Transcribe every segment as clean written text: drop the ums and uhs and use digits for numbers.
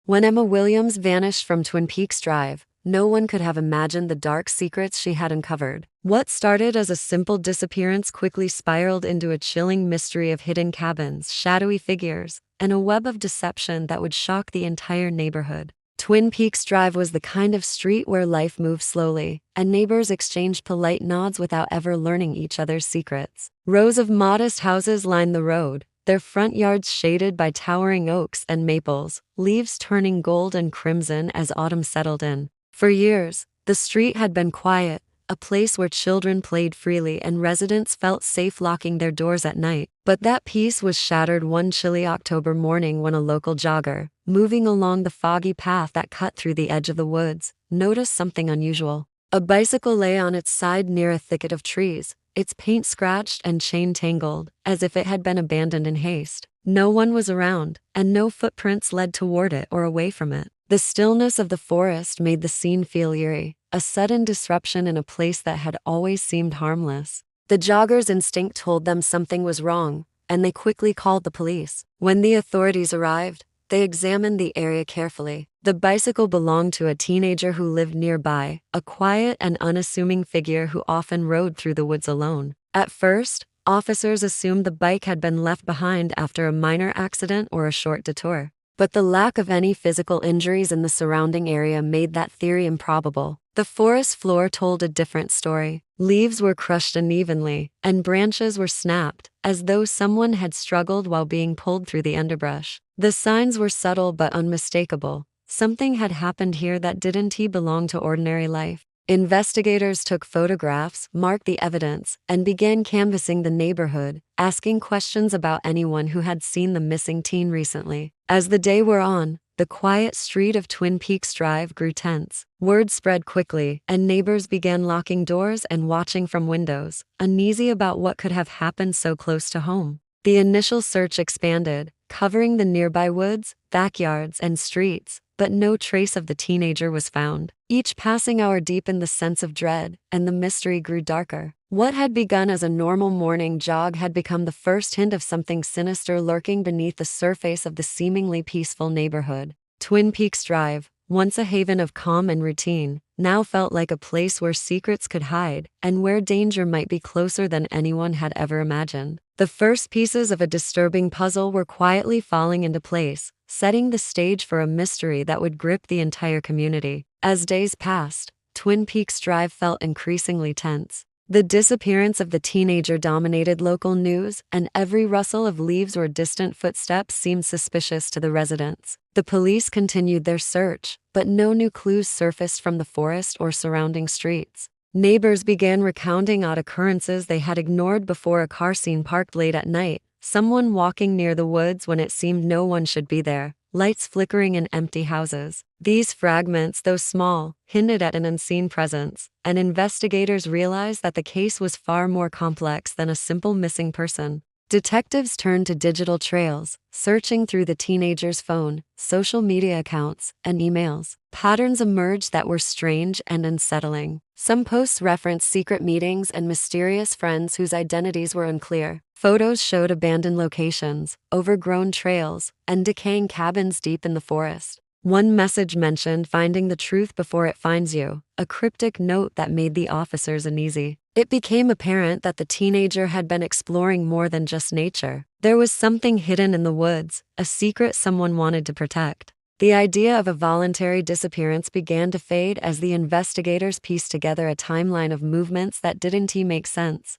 When Emma Williams vanished from Twin Peaks Drive, no one could have imagined the dark secrets she had uncovered. What started as a simple disappearance quickly spiraled into a chilling mystery of hidden cabins, shadowy figures, and a web of deception that would shock the entire neighborhood. Twin Peaks Drive was the kind of street where life moved slowly, and neighbors exchanged polite nods without ever learning each other's secrets. Rows of modest houses lined the road, their front yards shaded by towering oaks and maples, leaves turning gold and crimson as autumn settled in. For years, the street had been quiet, a place where children played freely and residents felt safe locking their doors at night. But that peace was shattered one chilly October morning when a local jogger, moving along the foggy path that cut through the edge of the woods, noticed something unusual. A bicycle lay on its side near a thicket of trees, its paint scratched and chain tangled, as if it had been abandoned in haste. No one was around, and no footprints led toward it or away from it. The stillness of the forest made the scene feel eerie, a sudden disruption in a place that had always seemed harmless. The jogger's instinct told them something was wrong, and they quickly called the police. When the authorities arrived, they examined the area carefully. The bicycle belonged to a teenager who lived nearby, a quiet and unassuming figure who often rode through the woods alone. At first, officers assumed the bike had been left behind after a minor accident or a short detour. But the lack of any physical injuries in the surrounding area made that theory improbable. The forest floor told a different story. Leaves were crushed unevenly, and branches were snapped, as though someone had struggled while being pulled through the underbrush. The signs were subtle but unmistakable. Something had happened here that didn't belong to ordinary life. Investigators took photographs, marked the evidence, and began canvassing the neighborhood, asking questions about anyone who had seen the missing teen recently. As the day wore on, the quiet street of Twin Peaks Drive grew tense. Word spread quickly, and neighbors began locking doors and watching from windows, uneasy about what could have happened so close to home. The initial search expanded, covering the nearby woods, backyards, and streets, but no trace of the teenager was found. Each passing hour deepened the sense of dread, and the mystery grew darker. What had begun as a normal morning jog had become the first hint of something sinister lurking beneath the surface of the seemingly peaceful neighborhood. Twin Peaks Drive, once a haven of calm and routine, now felt like a place where secrets could hide, and where danger might be closer than anyone had ever imagined. The first pieces of a disturbing puzzle were quietly falling into place, setting the stage for a mystery that would grip the entire community. As days passed, Twin Peaks Drive felt increasingly tense. The disappearance of the teenager dominated local news, and every rustle of leaves or distant footsteps seemed suspicious to the residents. The police continued their search, but no new clues surfaced from the forest or surrounding streets. Neighbors began recounting odd occurrences they had ignored before: a car seen parked late at night, someone walking near the woods when it seemed no one should be there, lights flickering in empty houses. These fragments, though small, hinted at an unseen presence, and investigators realized that the case was far more complex than a simple missing person. Detectives turned to digital trails, searching through the teenager's phone, social media accounts, and emails. Patterns emerged that were strange and unsettling. Some posts referenced secret meetings and mysterious friends whose identities were unclear. Photos showed abandoned locations, overgrown trails, and decaying cabins deep in the forest. One message mentioned finding the truth before it finds you, a cryptic note that made the officers uneasy. It became apparent that the teenager had been exploring more than just nature. There was something hidden in the woods, a secret someone wanted to protect. The idea of a voluntary disappearance began to fade as the investigators pieced together a timeline of movements that didn't make sense.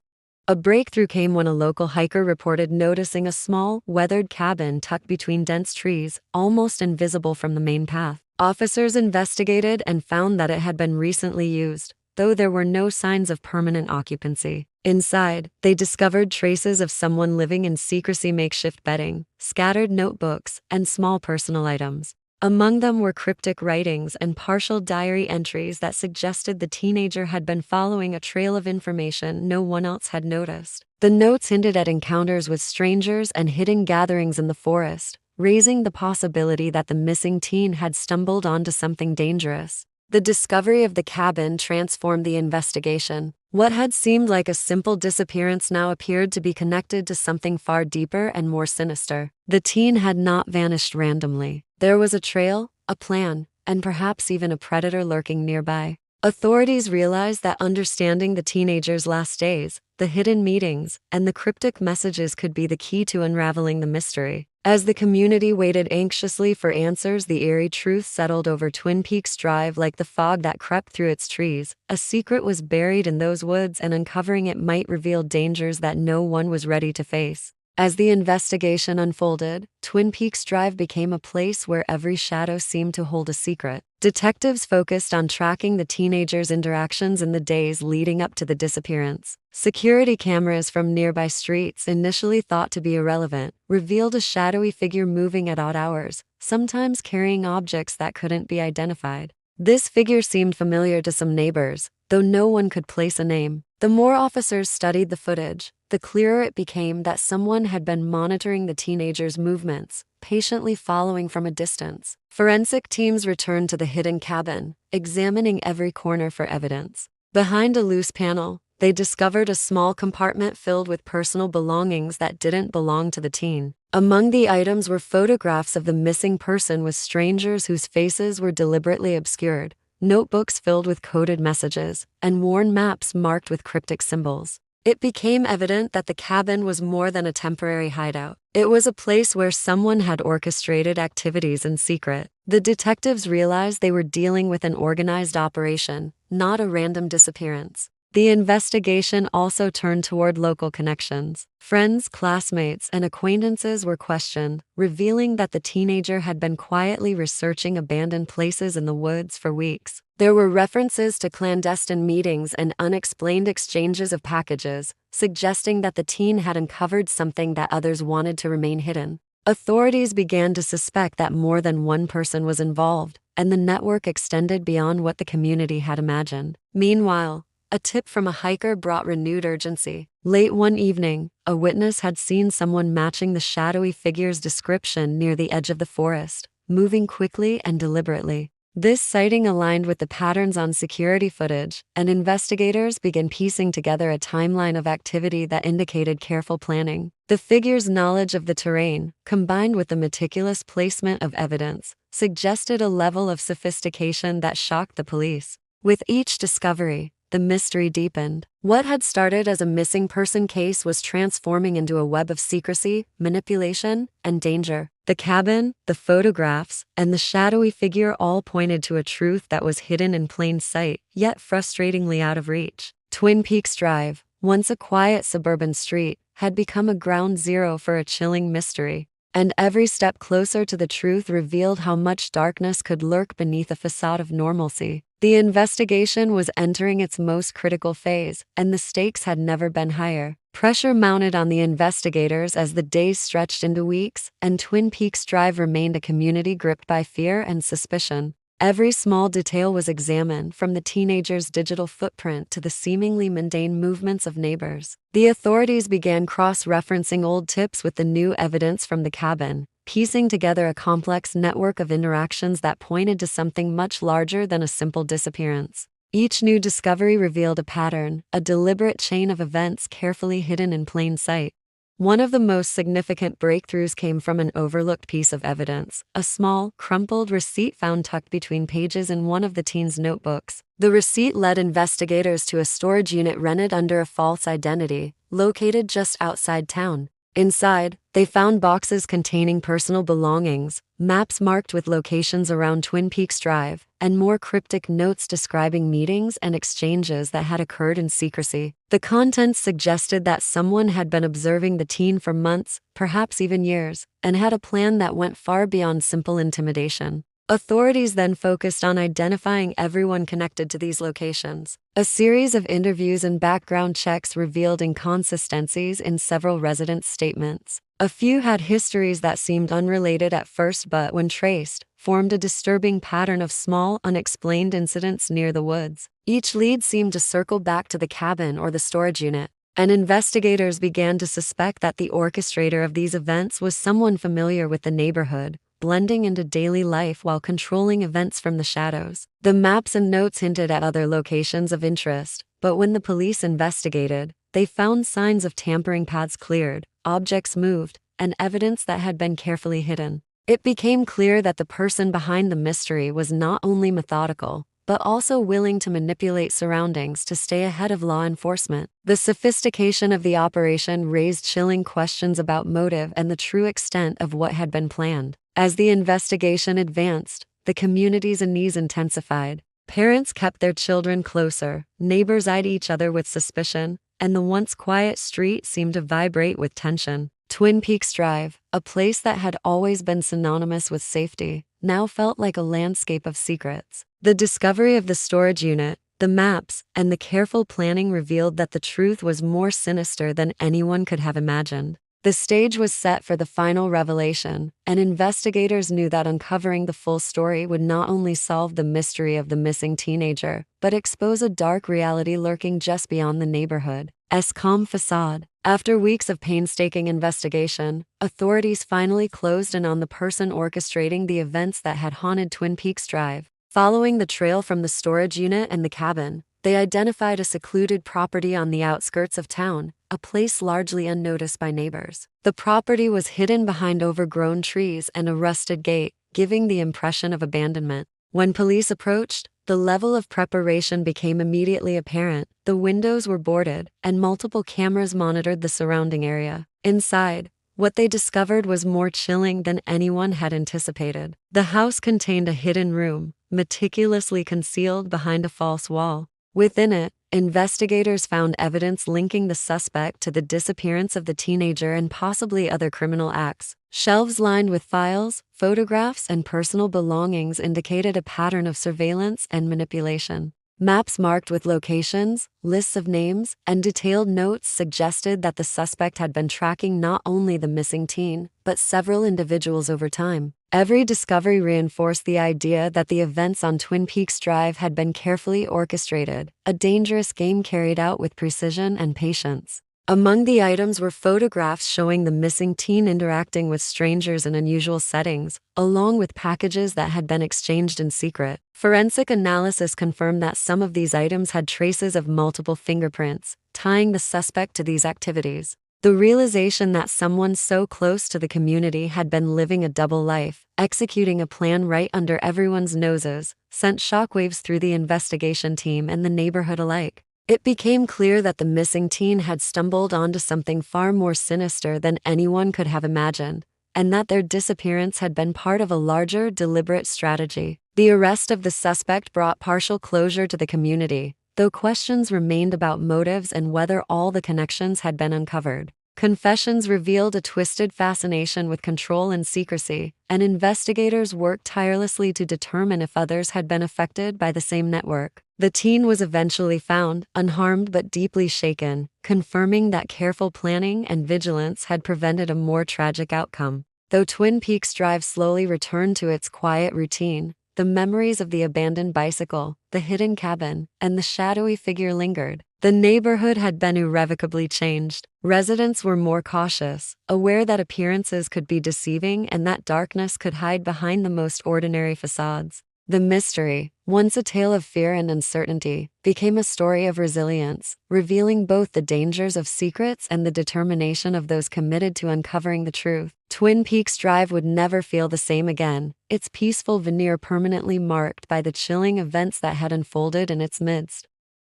A breakthrough came when a local hiker reported noticing a small, weathered cabin tucked between dense trees, almost invisible from the main path. Officers investigated and found that it had been recently used, though there were no signs of permanent occupancy. Inside, they discovered traces of someone living in secrecy: makeshift bedding, scattered notebooks, and small personal items. Among them were cryptic writings and partial diary entries that suggested the teenager had been following a trail of information no one else had noticed. The notes hinted at encounters with strangers and hidden gatherings in the forest, raising the possibility that the missing teen had stumbled onto something dangerous. The discovery of the cabin transformed the investigation. What had seemed like a simple disappearance now appeared to be connected to something far deeper and more sinister. The teen had not vanished randomly. There was a trail, a plan, and perhaps even a predator lurking nearby. Authorities realized that understanding the teenagers' last days, the hidden meetings, and the cryptic messages could be the key to unraveling the mystery. As the community waited anxiously for answers, the eerie truth settled over Twin Peaks Drive like the fog that crept through its trees. A secret was buried in those woods, and uncovering it might reveal dangers that no one was ready to face. As the investigation unfolded, Twin Peaks Drive became a place where every shadow seemed to hold a secret. Detectives focused on tracking the teenagers' interactions in the days leading up to the disappearance. Security cameras from nearby streets, initially thought to be irrelevant, revealed a shadowy figure moving at odd hours, sometimes carrying objects that couldn't be identified. This figure seemed familiar to some neighbors, though no one could place a name. The more officers studied the footage, the clearer it became that someone had been monitoring the teenagers' movements, patiently following from a distance. Forensic teams returned to the hidden cabin, examining every corner for evidence. Behind a loose panel, they discovered a small compartment filled with personal belongings that didn't belong to the teen. Among the items were photographs of the missing person with strangers whose faces were deliberately obscured, notebooks filled with coded messages, and worn maps marked with cryptic symbols. It became evident that the cabin was more than a temporary hideout. It was a place where someone had orchestrated activities in secret. The detectives realized they were dealing with an organized operation, not a random disappearance. The investigation also turned toward local connections. Friends, classmates, and acquaintances were questioned, revealing that the teenager had been quietly researching abandoned places in the woods for weeks. There were references to clandestine meetings and unexplained exchanges of packages, suggesting that the teen had uncovered something that others wanted to remain hidden. Authorities began to suspect that more than one person was involved, and the network extended beyond what the community had imagined. Meanwhile, a tip from a hiker brought renewed urgency. Late one evening, a witness had seen someone matching the shadowy figure's description near the edge of the forest, moving quickly and deliberately. This sighting aligned with the patterns on security footage, and investigators began piecing together a timeline of activity that indicated careful planning. The figure's knowledge of the terrain, combined with the meticulous placement of evidence, suggested a level of sophistication that shocked the police. With each discovery, the mystery deepened. What had started as a missing person case was transforming into a web of secrecy, manipulation, and danger. The cabin, the photographs, and the shadowy figure all pointed to a truth that was hidden in plain sight, yet frustratingly out of reach. Twin Peaks Drive, once a quiet suburban street, had become a ground zero for a chilling mystery. And every step closer to the truth revealed how much darkness could lurk beneath a facade of normalcy. The investigation was entering its most critical phase, and the stakes had never been higher. Pressure mounted on the investigators as the days stretched into weeks, and Twin Peaks Drive remained a community gripped by fear and suspicion. Every small detail was examined, from the teenager's digital footprint to the seemingly mundane movements of neighbors. The authorities began cross-referencing old tips with the new evidence from the cabin, piecing together a complex network of interactions that pointed to something much larger than a simple disappearance. Each new discovery revealed a pattern, a deliberate chain of events carefully hidden in plain sight. One of the most significant breakthroughs came from an overlooked piece of evidence, a small, crumpled receipt found tucked between pages in one of the teen's notebooks. The receipt led investigators to a storage unit rented under a false identity, located just outside town. Inside, they found boxes containing personal belongings, maps marked with locations around Twin Peaks Drive, and more cryptic notes describing meetings and exchanges that had occurred in secrecy. The contents suggested that someone had been observing the teen for months, perhaps even years, and had a plan that went far beyond simple intimidation. Authorities then focused on identifying everyone connected to these locations. A series of interviews and background checks revealed inconsistencies in several residents' statements. A few had histories that seemed unrelated at first, but when traced, formed a disturbing pattern of small, unexplained incidents near the woods. Each lead seemed to circle back to the cabin or the storage unit, and investigators began to suspect that the orchestrator of these events was someone familiar with the neighborhood, blending into daily life while controlling events from the shadows. The maps and notes hinted at other locations of interest, but when the police investigated, they found signs of tampering, paths cleared, objects moved, and evidence that had been carefully hidden. It became clear that the person behind the mystery was not only methodical, but also willing to manipulate surroundings to stay ahead of law enforcement. The sophistication of the operation raised chilling questions about motive and the true extent of what had been planned. As the investigation advanced, the community's unease intensified. Parents kept their children closer, neighbors eyed each other with suspicion, and the once quiet street seemed to vibrate with tension. Twin Peaks Drive, a place that had always been synonymous with safety, now felt like a landscape of secrets. The discovery of the storage unit, the maps, and the careful planning revealed that the truth was more sinister than anyone could have imagined. The stage was set for the final revelation, and investigators knew that uncovering the full story would not only solve the mystery of the missing teenager, but expose a dark reality lurking just beyond the neighborhood's calm facade. After weeks of painstaking investigation, authorities finally closed in on the person orchestrating the events that had haunted Twin Peaks Drive. Following the trail from the storage unit and the cabin, they identified a secluded property on the outskirts of town, a place largely unnoticed by neighbors. The property was hidden behind overgrown trees and a rusted gate, giving the impression of abandonment. When police approached, the level of preparation became immediately apparent. The windows were boarded, and multiple cameras monitored the surrounding area. Inside, what they discovered was more chilling than anyone had anticipated. The house contained a hidden room, meticulously concealed behind a false wall. Within it, investigators found evidence linking the suspect to the disappearance of the teenager and possibly other criminal acts. Shelves lined with files, photographs, and personal belongings indicated a pattern of surveillance and manipulation. Maps marked with locations, lists of names, and detailed notes suggested that the suspect had been tracking not only the missing teen, but several individuals over time. Every discovery reinforced the idea that the events on Twin Peaks Drive had been carefully orchestrated, a dangerous game carried out with precision and patience. Among the items were photographs showing the missing teen interacting with strangers in unusual settings, along with packages that had been exchanged in secret. Forensic analysis confirmed that some of these items had traces of multiple fingerprints, tying the suspect to these activities. The realization that someone so close to the community had been living a double life, executing a plan right under everyone's noses, sent shockwaves through the investigation team and the neighborhood alike. It became clear that the missing teen had stumbled onto something far more sinister than anyone could have imagined, and that their disappearance had been part of a larger, deliberate strategy. The arrest of the suspect brought partial closure to the community, though questions remained about motives and whether all the connections had been uncovered. Confessions revealed a twisted fascination with control and secrecy, and investigators worked tirelessly to determine if others had been affected by the same network. The teen was eventually found, unharmed but deeply shaken, confirming that careful planning and vigilance had prevented a more tragic outcome. Though Twin Peaks Drive slowly returned to its quiet routine, the memories of the abandoned bicycle, the hidden cabin, and the shadowy figure lingered. The neighborhood had been irrevocably changed. Residents were more cautious, aware that appearances could be deceiving and that darkness could hide behind the most ordinary facades. The mystery, once a tale of fear and uncertainty, became a story of resilience, revealing both the dangers of secrets and the determination of those committed to uncovering the truth. Twin Peaks Drive would never feel the same again, its peaceful veneer permanently marked by the chilling events that had unfolded in its midst.